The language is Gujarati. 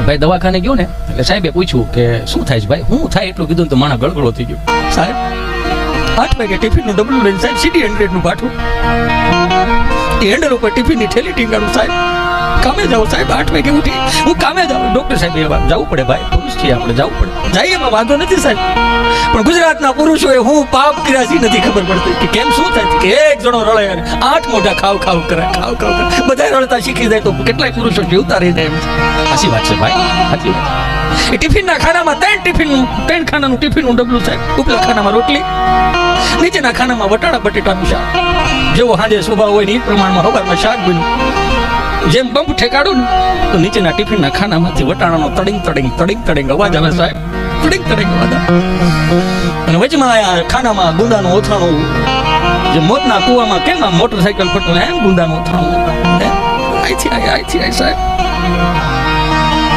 ભાઈ દવાખાને ગયો ને એટલે સાહેબે પૂછ્યું કે શું થાય છે ભાઈ, હું થાય એટલું કીધું તો માણસ ગળગળો થઈ ગયો. સાહેબ 8 વાગે ટિફિનનું ડબલું લઈને સાહેબ CD 100 નું પાઠું, એ હેન્ડલ ઉપર ટિફિનની થેલી ટીંગાડું. સાહેબ કામે જાઓ સાહેબ, 8 વાગે ઉઠી હું કામે જાઉં. ડોક્ટર સાહેબ એવા જવું પડે ભાઈ, પુરુષ છીએ આપણે, જવું પડે. જઈએ એમાં વાંધો નથી સાહેબ, પણ ગુજરાતના પુરુષોએ હું પાપ કર્યા છે નથી ખબર પડતી કે કેમ શું થાય કે એક જણો રળે 8 મોઢા ખાવ ખાવ કરે, ખાવ ખાવ કરે, બધા રળતા શીખી જાય તો કેટલાય પુરુષો જીવતા રહી જાય એમ છે. સાચી વાત છે ભાઈ, સાચી વાત. એ ટિફિનના ખાનામાં 3 ખાનાનું ટિફિનનું ડબલું સાહેબ, ઉપલા ખાનામાં રોટલી, નીચેના ખાનામાં વટાણા બટેટાનું શાક. જેવો સાંજે સ્વભાવ હોય ને એ પ્રમાણમાં સવારમાં શાક બન્યું. જેમ બંપ ઠેકાડું ને તો નીચેના ટિફિનના ખાનામાંથી વટાણાનો તડિંગ તડિંગ તડિંગ તડિંગ અવાજ આવે સાહેબ, તડિંગ તડિંગ અવાજ આવે. અને વચમાં આ ખાનામાં ગુંદાનું ઓથાણું, જે મોતના કુવામાં કેમ આ મોટરસાઇકલ ફરતું એમ ગુંદાનું ઓથાણું. આઈથી આઈ સાહેબ.